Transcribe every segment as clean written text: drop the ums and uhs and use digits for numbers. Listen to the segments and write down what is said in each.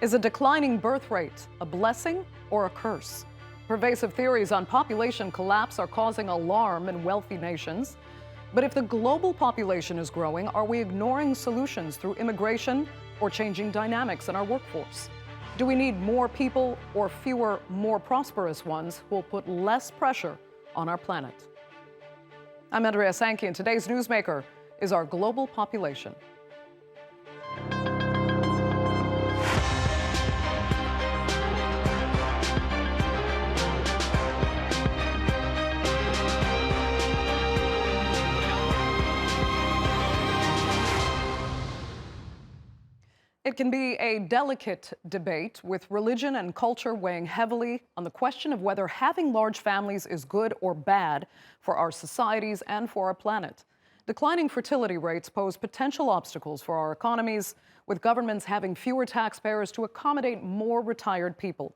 Is a declining birth rate a blessing or a curse? Pervasive theories on population collapse are causing alarm in wealthy nations. But if the global population is growing, are we ignoring solutions through immigration or changing dynamics in our workforce? Do we need more people or fewer, more prosperous ones who will put less pressure on our planet? I'm Andrea Sanke, and today's Newsmaker is our global population. It can be a delicate debate, with religion and culture weighing heavily on the question of whether having large families is good or bad for our societies and for our planet. Declining fertility rates pose potential obstacles for our economies, with governments having fewer taxpayers to accommodate more retired people.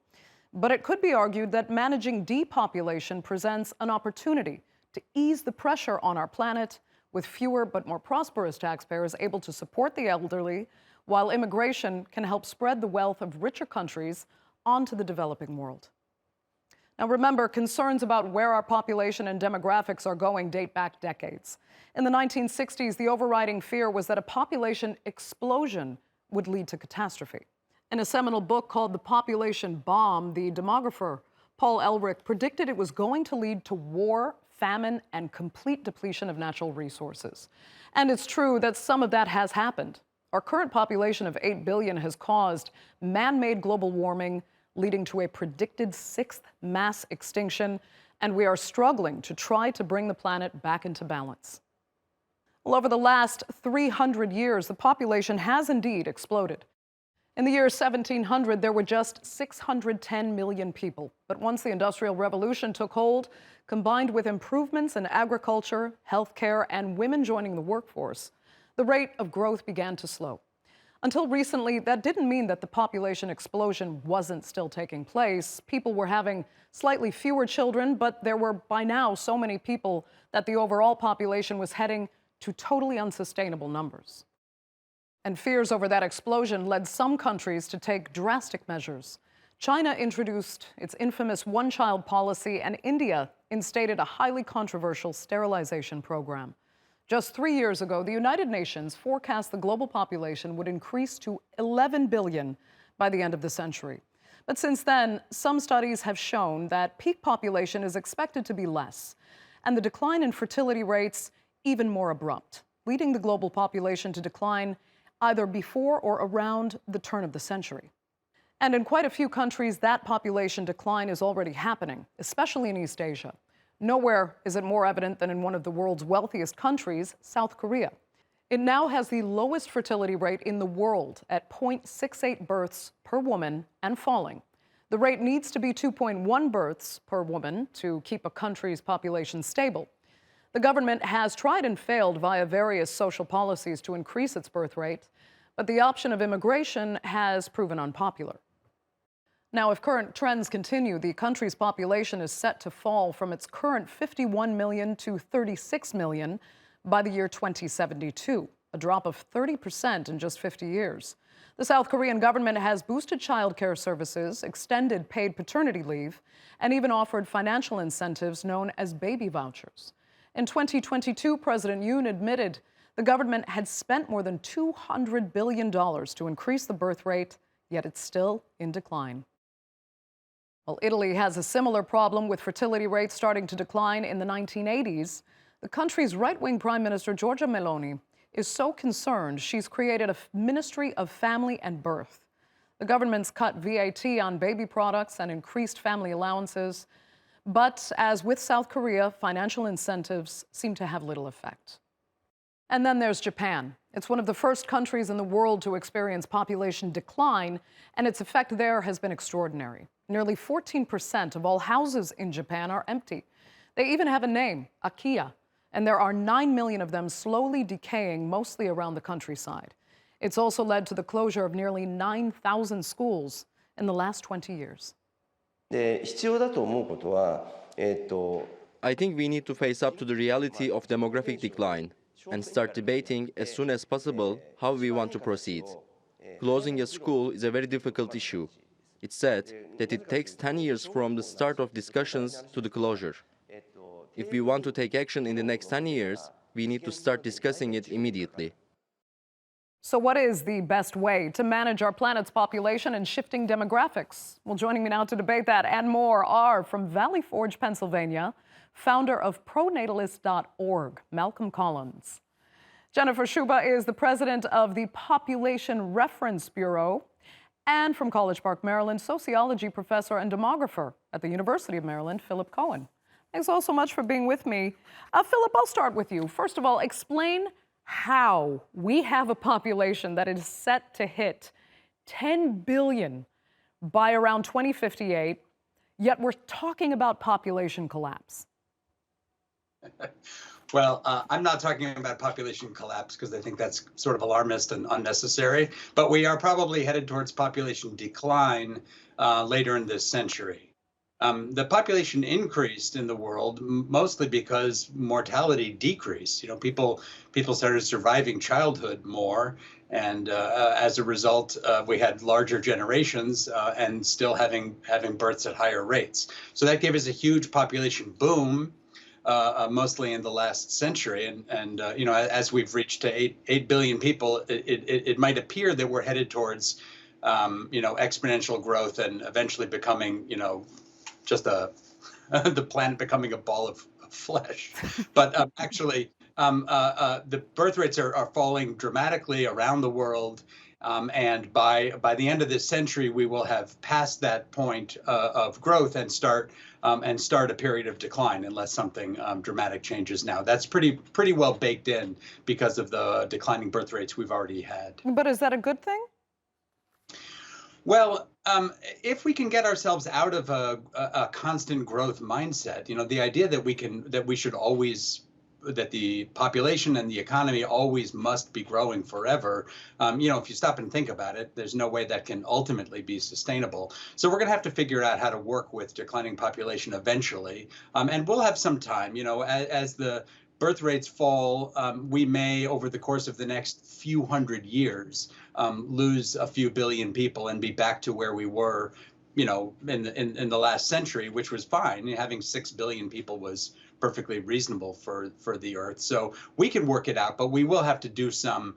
But it could be argued that managing depopulation presents an opportunity to ease the pressure on our planet, with fewer but more prosperous taxpayers able to support the elderly, while immigration can help spread the wealth of richer countries onto the developing world. Now remember, concerns about where our population and demographics are going date back decades. In the 1960s, the overriding fear was that a population explosion would lead to catastrophe. In a seminal book called The Population Bomb, the demographer Paul Ehrlich predicted it was going to lead to war, famine, and complete depletion of natural resources. And it's true that some of that has happened. Our current population of 8 billion has caused man-made global warming, leading to a predicted 6th mass extinction, and we are struggling to try to bring the planet back into balance. Well, over the last 300 years, the population has indeed exploded. In the year 1700, there were just 610 million people. But once the Industrial Revolution took hold, combined with improvements in agriculture, healthcare, and women joining the workforce, the rate of growth began to slow. Until recently, that didn't mean that the population explosion wasn't still taking place. People were having slightly fewer children, but there were by now so many people that the overall population was heading to totally unsustainable numbers. And fears over that explosion led some countries to take drastic measures. China introduced its infamous one-child policy, and India instated a highly controversial sterilization program. Just 3 years ago, the United Nations forecast the global population would increase to 11 billion by the end of the century. But since then, some studies have shown that peak population is expected to be less, and the decline in fertility rates even more abrupt, leading the global population to decline either before or around the turn of the century. And in quite a few countries, that population decline is already happening, especially in East Asia. Nowhere is it more evident than in one of the world's wealthiest countries, South Korea. It now has the lowest fertility rate in the world at 0.68 births per woman and falling. The rate needs to be 2.1 births per woman to keep a country's population stable. The government has tried and failed via various social policies to increase its birth rate, but the option of immigration has proven unpopular. Now, if current trends continue, the country's population is set to fall from its current 51 million to 36 million by the year 2072, a drop of 30% in just 50 years. The South Korean government has boosted child care services, extended paid paternity leave, and even offered financial incentives known as baby vouchers. In 2022, President Yoon admitted the government had spent more than $200 billion to increase the birth rate, yet it's still in decline. Well, Italy has a similar problem, with fertility rates starting to decline in the 1980s. The country's right-wing Prime Minister, Giorgia Meloni, is so concerned she's created a Ministry of Family and Birth. The government's cut VAT on baby products and increased family allowances. But as with South Korea, financial incentives seem to have little effect. And then there's Japan. It's one of the first countries in the world to experience population decline, and its effect there has been extraordinary. Nearly 14% of all houses in Japan are empty. They even have a name, Akiya, and there are 9 million of them slowly decaying, mostly around the countryside. It's also led to the closure of nearly 9,000 schools in the last 20 years. I think we need to face up to the reality of demographic decline and start debating as soon as possible how we want to proceed. Closing a school is a very difficult issue. It's said that it takes 10 years from the start of discussions to the closure. If we want to take action in the next 10 years, we need to start discussing it immediately. So what is the best way to manage our planet's population and shifting demographics? Well, joining me now to debate that and more are, from Valley Forge, Pennsylvania, founder of Pro-natalist.org, Malcolm Collins. Jennifer Sciubba is the president of the Population Reference Bureau. And from College Park, Maryland, sociology professor and demographer at the University of Maryland, Philip Cohen. Thanks all so much for being with me. Philip, I'll start with you. First of all, explain how we have a population that is set to hit 10 billion by around 2058, yet we're talking about population collapse. Well, I'm not talking about population collapse because I think that's sort of alarmist and unnecessary, but we are probably headed towards population decline later in this century. The population increased in the world mostly because mortality decreased. You know, people started surviving childhood more, and as a result, we had larger generations and still having births at higher rates. So that gave us a huge population boom. Mostly in the last century, and you know, as we've reached to 8 billion people, it might appear that we're headed towards you know, exponential growth and eventually becoming, you know, just the planet becoming a ball of flesh. But actually, the birth rates are falling dramatically around the world. And by the end of this century, we will have passed that point of growth and start a period of decline unless something dramatic changes now. That's pretty well baked in because of the declining birth rates we've already had. But is that a good thing? Well, if we can get ourselves out of a constant growth mindset, you know, the idea that the population and the economy always must be growing forever. You know, if you stop and think about it, there's no way that can ultimately be sustainable. So we're going to have to figure out how to work with declining population eventually. And we'll have some time, you know, as the birth rates fall, we may, over the course of the next few hundred years, lose a few billion people and be back to where we were, you know, in the last century, which was fine. Having 6 billion people was perfectly reasonable for the Earth. So we can work it out, but we will have to do some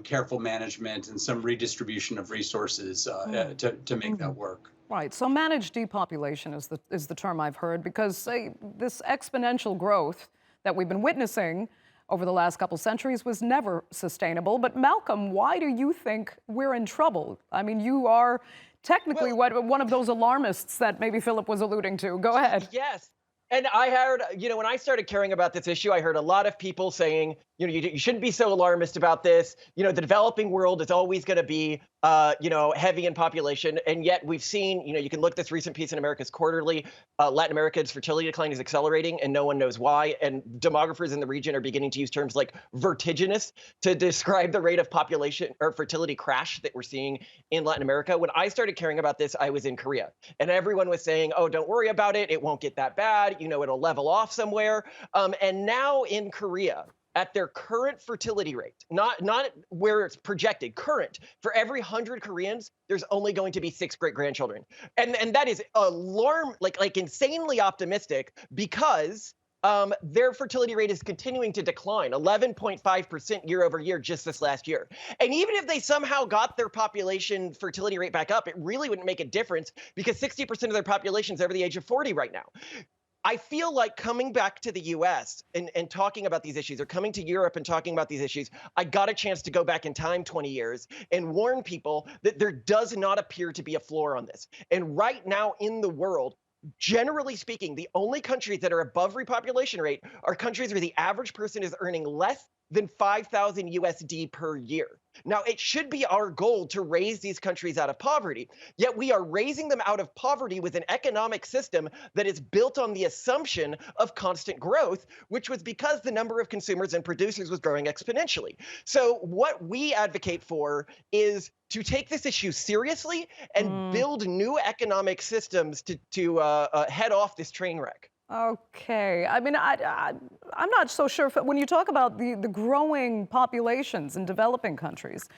careful management and some redistribution of resources to make that work. Right. So managed depopulation is the term I've heard, because this exponential growth that we've been witnessing over the last couple centuries was never sustainable. But Malcolm, why do you think we're in trouble? I mean, you are technically one of those alarmists that maybe Philip was alluding to. Go ahead. Yes. And I heard, you know, when I started caring about this issue, I heard a lot of people saying, you know, you shouldn't be so alarmist about this. You know, the developing world is always going to be, you know, heavy in population. And yet we've seen, you know, you can look at this recent piece in America's Quarterly, Latin America's fertility decline is accelerating and no one knows why. And demographers in the region are beginning to use terms like vertiginous to describe the rate of population or fertility crash that we're seeing in Latin America. When I started caring about this, I was in Korea and everyone was saying, oh, don't worry about it. It won't get that bad. You know, it'll level off somewhere. And now in Korea, at their current fertility rate, not where it's projected, current, for every 100 Koreans, there's only going to be 6 great-grandchildren. And that is like insanely optimistic, because their fertility rate is continuing to decline, 11.5% year over year just this last year. And even if they somehow got their population fertility rate back up, it really wouldn't make a difference, because 60% of their population is over the age of 40 right now. I feel like coming back to the US and talking about these issues, or coming to Europe and talking about these issues, I got a chance to go back in time 20 years and warn people that there does not appear to be a floor on this. And right now in the world, generally speaking, the only countries that are above repopulation rate are countries where the average person is earning less than 5,000 USD per year. Now, it should be our goal to raise these countries out of poverty, yet we are raising them out of poverty with an economic system that is built on the assumption of constant growth, which was because the number of consumers and producers was growing exponentially. So what we advocate for is to take this issue seriously and build new economic systems to head off this train wreck. Okay. I mean, I'm not so sure when you talk about the growing populations in developing countries.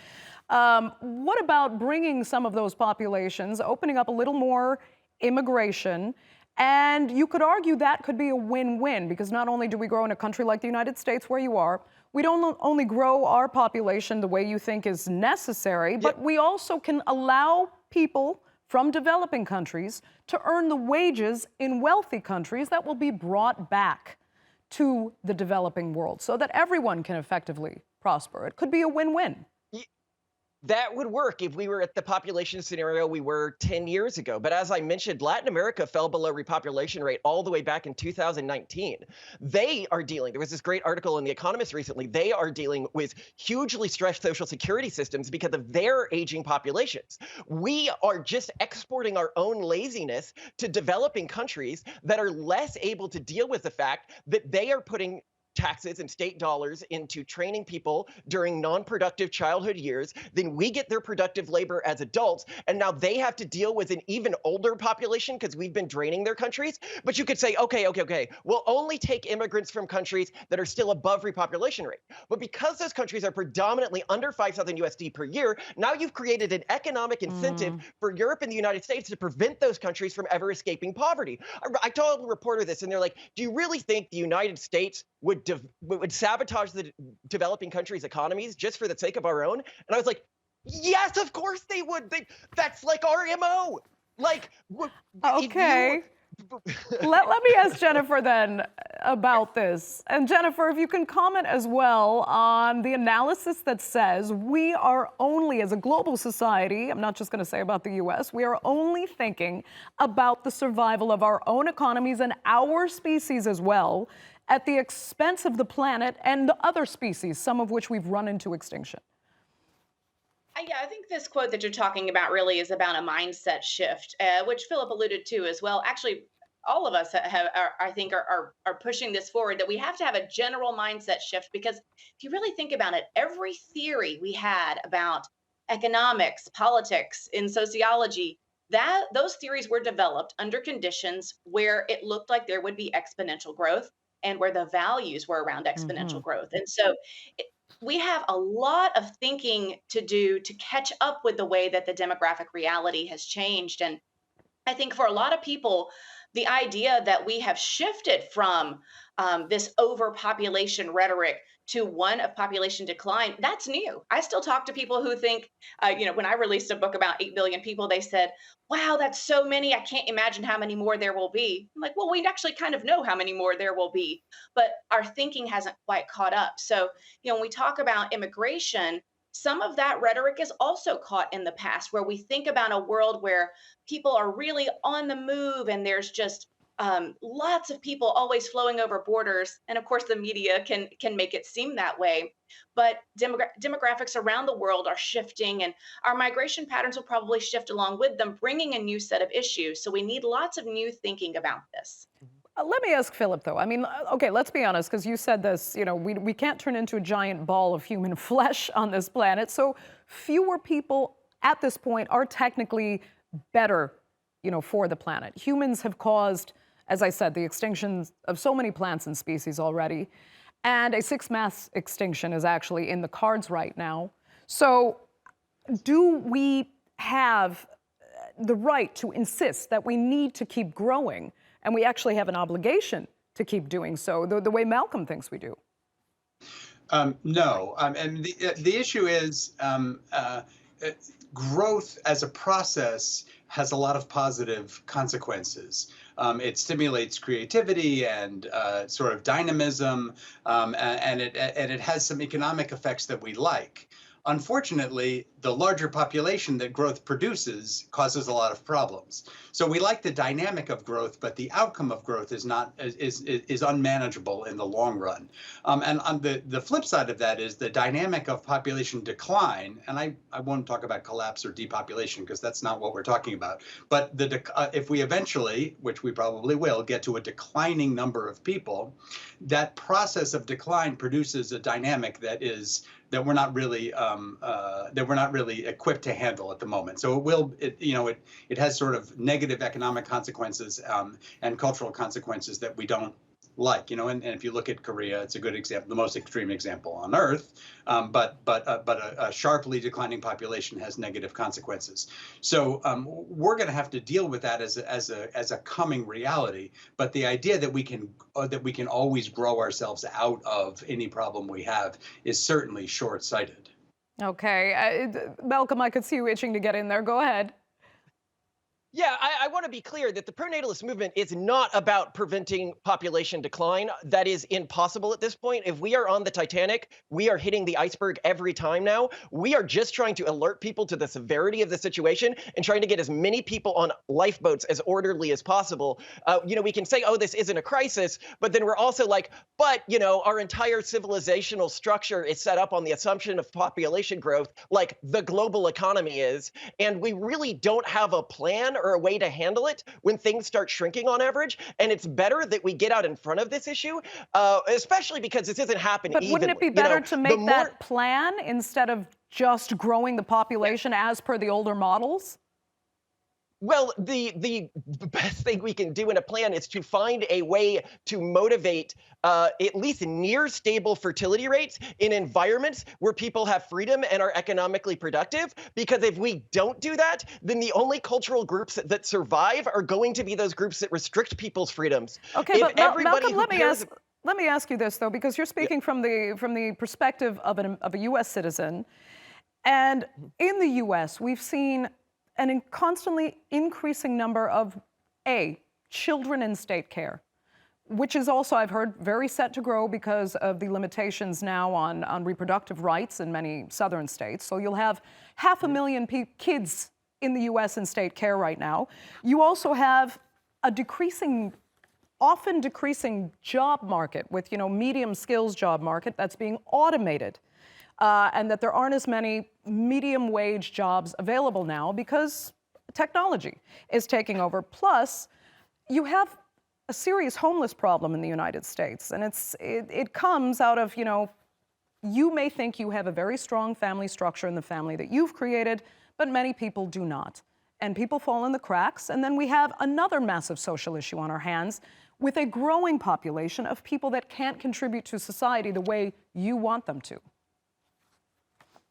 What about bringing some of those populations, opening up a little more immigration? And you could argue that could be a win-win, because not only do we grow in a country like the United States where you are, we don't only grow our population the way you think is necessary, but we also can allow people from developing countries to earn the wages in wealthy countries that will be brought back to the developing world so that everyone can effectively prosper. It could be a win-win. That would work if we were at the population scenario we were 10 years ago. But as I mentioned, Latin America fell below repopulation rate all the way back in 2019. They are dealing, there was this great article in The Economist recently, they are dealing with hugely stressed social security systems because of their aging populations. We are just exporting our own laziness to developing countries that are less able to deal with the fact that they are putting taxes and state dollars into training people during non-productive childhood years. Then we get their productive labor as adults, and now they have to deal with an even older population because we've been draining their countries. But you could say, okay, we'll only take immigrants from countries that are still above repopulation rate. But because those countries are predominantly under 5,000 USD per year, now you've created an economic incentive for Europe and the United States to prevent those countries from ever escaping poverty. I told a reporter this, and they're like, do you really think the United States would sabotage the developing countries' economies just for the sake of our own? And I was like, yes, of course they would. That's like our MO. Like, okay. let me ask Jennifer then about this. And Jennifer, if you can comment as well on the analysis that says we are only, as a global society, I'm not just going to say about the US, we are only thinking about the survival of our own economies and our species as well, at the expense of the planet and the other species, some of which we've run into extinction. Yeah, I think this quote that you're talking about really is about a mindset shift, which Philip alluded to as well. Actually, all of us I think, are pushing this forward, that we have to have a general mindset shift, because if you really think about it, every theory we had about economics, politics, in sociology, those theories were developed under conditions where it looked like there would be exponential growth, and where the values were around exponential growth. And so we have a lot of thinking to do to catch up with the way that the demographic reality has changed. And I think for a lot of people, the idea that we have shifted from this overpopulation rhetoric to one of population decline, that's new. I still talk to people who think, when I released a book about 8 billion people, they said, wow, that's so many. I can't imagine how many more there will be. I'm like, well, we actually kind of know how many more there will be, but our thinking hasn't quite caught up. So, when we talk about immigration, some of that rhetoric is also caught in the past, where we think about a world where people are really on the move and there's just lots of people always flowing over borders. And of course, the media can make it seem that way. But demographics around the world are shifting, and our migration patterns will probably shift along with them, bringing a new set of issues. So we need lots of new thinking about this. Let me ask Philip, though. I mean, okay, let's be honest, because you said this, we can't turn into a giant ball of human flesh on this planet. So fewer people at this point are technically better, for the planet. Humans have caused, as I said, the extinction of so many plants and species already. And a sixth mass extinction is actually in the cards right now. So do we have the right to insist that we need to keep growing, and we actually have an obligation to keep doing so the way Malcolm thinks we do? No. And the issue is growth as a process has a lot of positive consequences. It stimulates creativity and sort of dynamism, and it has some economic effects that we like. Unfortunately, the larger population that growth produces causes a lot of problems. So we like the dynamic of growth, but the outcome of growth is unmanageable in the long run. And on the flip side of that is the dynamic of population decline. And I won't talk about collapse or depopulation, because that's not what we're talking about. But if we eventually, which we probably will, get to a declining number of people, that process of decline produces a dynamic that we're not really equipped to handle at the moment. So it has sort of negative economic consequences and cultural consequences that we don't like, and if you look at Korea, it's a good example, the most extreme example on earth. But a sharply declining population has negative consequences. So we're going to have to deal with that as a coming reality. But the idea that we can always grow ourselves out of any problem we have is certainly short-sighted. Okay, Malcolm, I could see you itching to get in there. Go ahead. Yeah, I want to be clear that the pro-natalist movement is not about preventing population decline. That is impossible at this point. If we are on the Titanic, we are hitting the iceberg every time now. We are just trying to alert people to the severity of the situation and trying to get as many people on lifeboats as orderly as possible. We can say, oh, this isn't a crisis, but then we're also like, but, our entire civilizational structure is set up on the assumption of population growth, like the global economy is, and we really don't have a plan or a way to handle it when things start shrinking on average. And it's better that we get out in front of this issue, especially because this isn't happening But evenly. wouldn't it be better to make that plan instead of just growing the population as per the older models? Well, the best thing we can do in a plan is to find a way to motivate at least near stable fertility rates in environments where people have freedom and are economically productive. Because if we don't do that, then the only cultural groups that survive are going to be those groups that restrict people's freedoms. Okay, but Malcolm, let me ask you this though, because you're speaking from the perspective of a U.S. citizen, and in the U.S. we've seen an constantly increasing number of children in state care, which is also, I've heard, very set to grow because of the limitations now on reproductive rights in many southern states. So you'll have 500,000 kids in the U.S. in state care right now. You also have a often decreasing job market with, medium skills job market that's being automated. And that there aren't as many medium wage jobs available now because technology is taking over. Plus, you have a serious homeless problem in the United States. And it comes out of, you may think you have a very strong family structure in the family that you've created, but many people do not. And people fall in the cracks. And then we have another massive social issue on our hands with a growing population of people that can't contribute to society the way you want them to.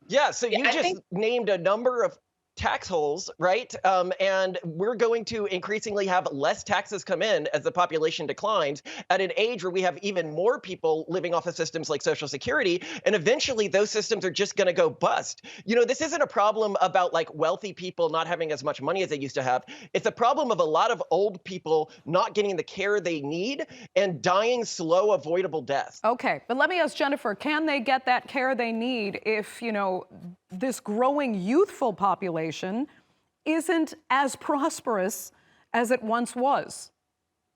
Yeah, so you just named a number of tax holes, right? And we're going to increasingly have less taxes come in as the population declines at an age where we have even more people living off of systems like Social Security. And eventually those systems are just going to go bust. This isn't a problem about like wealthy people not having as much money as they used to have. It's a problem of a lot of old people not getting the care they need and dying slow, avoidable deaths. Okay, but let me ask Jennifer, can they get that care they need if, this growing youthful population isn't as prosperous as it once was?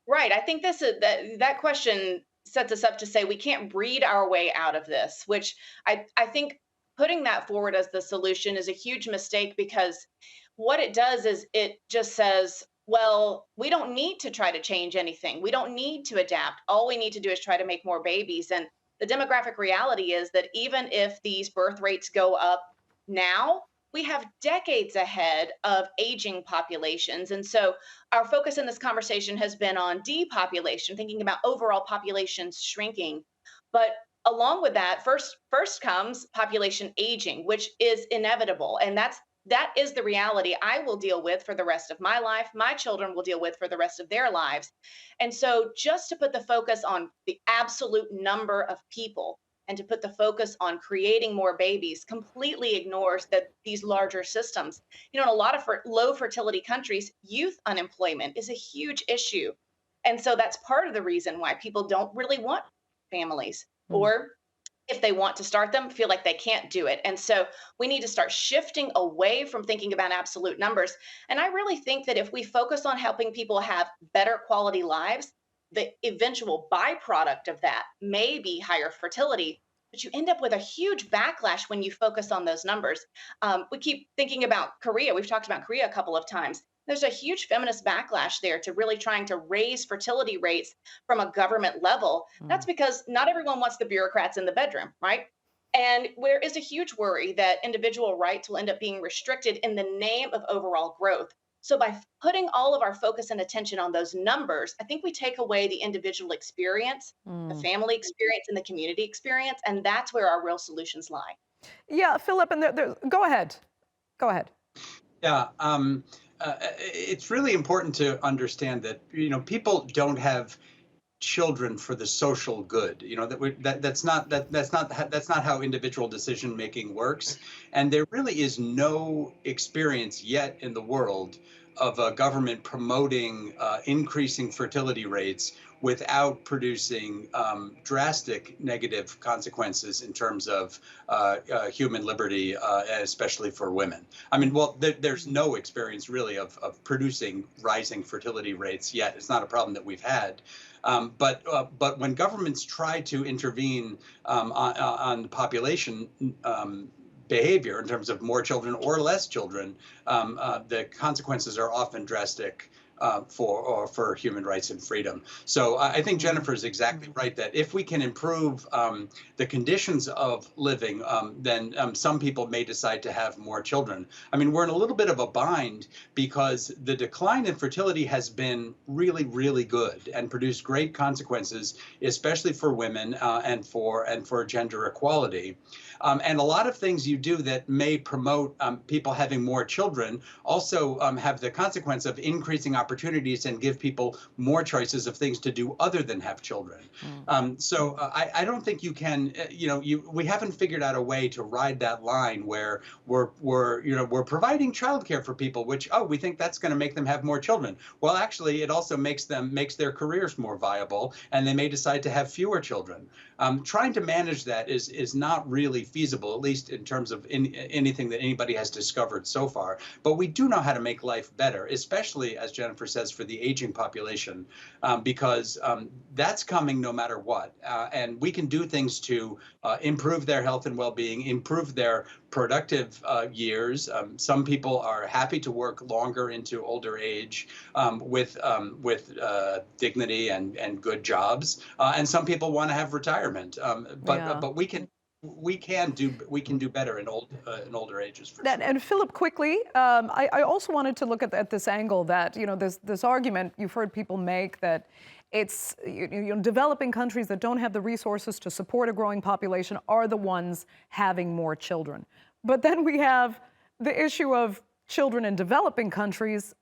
Right. I think that question sets us up to say we can't breed our way out of this, which I think putting that forward as the solution is a huge mistake, because what it does is it just says, well, we don't need to try to change anything. We don't need to adapt. All we need to do is try to make more babies. And the demographic reality is that even if these birth rates go up now, we have decades ahead of aging populations. And so our focus in this conversation has been on depopulation, thinking about overall populations shrinking. But along with that, first comes population aging, which is inevitable. And that is the reality I will deal with for the rest of my life. My children will deal with for the rest of their lives. And so just to put the focus on the absolute number of people and to put the focus on creating more babies completely ignores these larger systems. In a lot of low fertility countries, youth unemployment is a huge issue. And so that's part of the reason why people don't really want families, or if they want to start them, feel like they can't do it. And so we need to start shifting away from thinking about absolute numbers. And I really think that if we focus on helping people have better quality lives, the eventual byproduct of that may be higher fertility, but you end up with a huge backlash when you focus on those numbers. We keep thinking about Korea. We've talked about Korea a couple of times. There's a huge feminist backlash there to really trying to raise fertility rates from a government level. That's because not everyone wants the bureaucrats in the bedroom, right? And there is a huge worry that individual rights will end up being restricted in the name of overall growth. So by putting all of our focus and attention on those numbers, I think we take away the individual experience, the Mm. family experience, and the community experience, and that's where our real solutions lie. Yeah, Philip, and go ahead. Go ahead. Yeah, it's really important to understand that people don't have children for the social good. That's not how individual decision making works, and there really is no experience yet in the world of a government promoting increasing fertility rates without producing drastic negative consequences in terms of human liberty, especially for women. I mean, well, there's no experience really of producing rising fertility rates yet. It's not a problem that we've had. But when governments try to intervene on population behavior in terms of more children or less children, the consequences are often drastic for human rights and freedom. So I think Jennifer is exactly right that if we can improve the conditions of living, then some people may decide to have more children. I mean, we're in a little bit of a bind because the decline in fertility has been really, really good and produced great consequences, especially for women and for gender equality. And a lot of things you do that may promote people having more children also have the consequence of increasing opportunities and give people more choices of things to do other than have children. So I don't think you can, we haven't figured out a way to ride that line where we're providing childcare for people, which, we think that's going to make them have more children. Well, actually, it also makes their careers more viable, and they may decide to have fewer children. Trying to manage that is not really feasible, at least in terms of anything that anybody has discovered so far. But we do know how to make life better, especially, as Jennifer says, for the aging population, because that's coming no matter what. And we can do things to improve their health and well-being, improve their productive years. Some people are happy to work longer into older age with dignity and good jobs, and some people want to have retirement. But we can do better in older ages for sure. And Philip, quickly, I also wanted to look at this angle that this argument you've heard people make that it's developing countries that don't have the resources to support a growing population are the ones having more children. But then we have the issue of children in developed countries,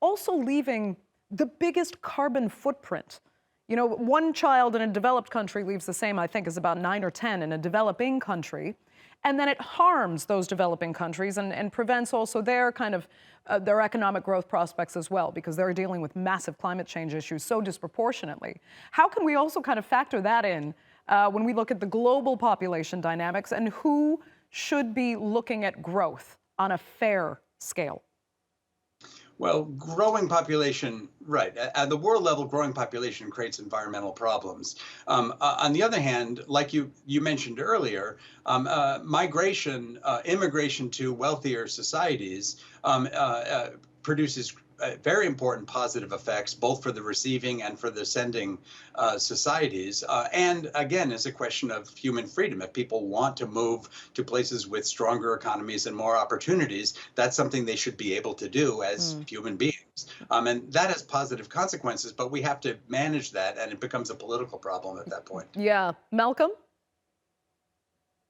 also leaving the biggest carbon footprint. One child in a developed country leaves the same, I think, as about 9 or 10 in a developing country. And then it harms those developing countries and prevents also their their economic growth prospects as well, because they're dealing with massive climate change issues so disproportionately. How can we also factor that in when we look at the global population dynamics and who should be looking at growth on a fair scale? Well, growing population, right. At the world level, growing population creates environmental problems. On the other hand, like you mentioned earlier, immigration to wealthier societies produces very important positive effects, both for the receiving and for the sending societies. And again, it's a question of human freedom. If people want to move to places with stronger economies and more opportunities, that's something they should be able to do as human beings. And that has positive consequences, but we have to manage that, and it becomes a political problem at that point. Yeah. Malcolm?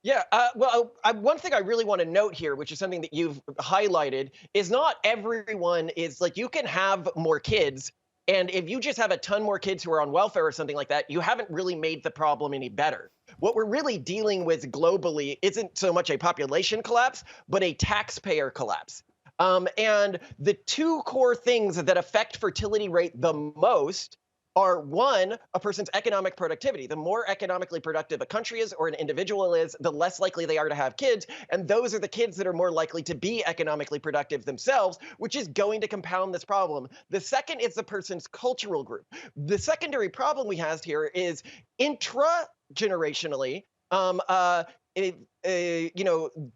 Yeah, one thing I really want to note here, which is something that you've highlighted, is not everyone is like, you can have more kids, and if you just have a ton more kids who are on welfare or something like that, you haven't really made the problem any better. What we're really dealing with globally isn't so much a population collapse, but a taxpayer collapse. And the two core things that affect fertility rate the most are, one, a person's economic productivity. The more economically productive a country is or an individual is, the less likely they are to have kids. And those are the kids that are more likely to be economically productive themselves, which is going to compound this problem. The second is the person's cultural group. The secondary problem we have here is intra-generationally,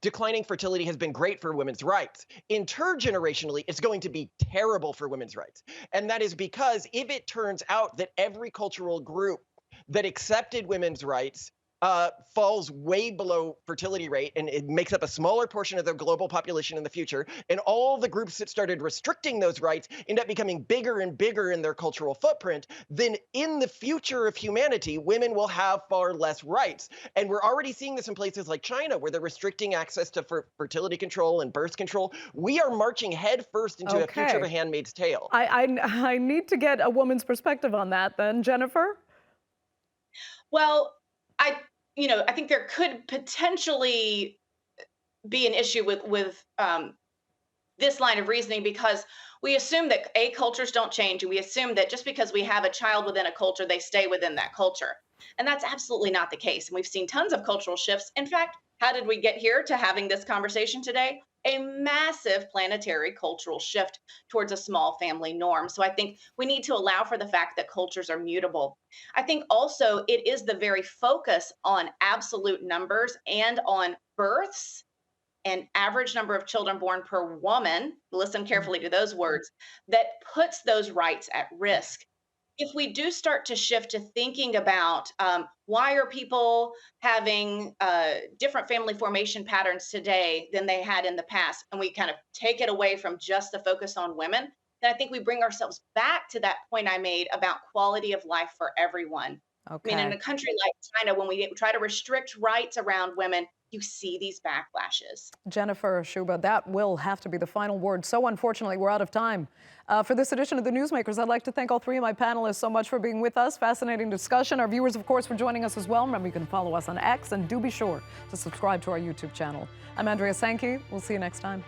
declining fertility has been great for women's rights. Intergenerationally, it's going to be terrible for women's rights. And that is because if it turns out that every cultural group that accepted women's rights falls way below fertility rate, and it makes up a smaller portion of the global population in the future. And all the groups that started restricting those rights end up becoming bigger and bigger in their cultural footprint. Then in the future of humanity, women will have far less rights. And we're already seeing this in places like China, where they're restricting access to fertility control and birth control. We are marching headfirst into a future of a Handmaid's Tale. I need to get a woman's perspective on that then, Jennifer. Well, I think there could potentially be an issue with this line of reasoning, because we assume that cultures don't change, and we assume that just because we have a child within a culture, they stay within that culture. And that's absolutely not the case. And we've seen tons of cultural shifts. In fact, how did we get here to having this conversation today? A massive planetary cultural shift towards a small family norm. So I think we need to allow for the fact that cultures are mutable. I think also it is the very focus on absolute numbers and on births and average number of children born per woman, listen carefully to those words, that puts those rights at risk. If we do start to shift to thinking about why are people having different family formation patterns today than they had in the past, and we kind of take it away from just the focus on women, then I think we bring ourselves back to that point I made about quality of life for everyone. Okay. I mean, in a country like China, when we try to restrict rights around women, you see these backlashes. Jennifer Sciubba, that will have to be the final word. So unfortunately, we're out of time. For this edition of the Newsmakers, I'd like to thank all three of my panelists so much for being with us. Fascinating discussion. Our viewers, of course, for joining us as well. Remember, you can follow us on X, and do be sure to subscribe to our YouTube channel. I'm Andrea Sanke. We'll see you next time.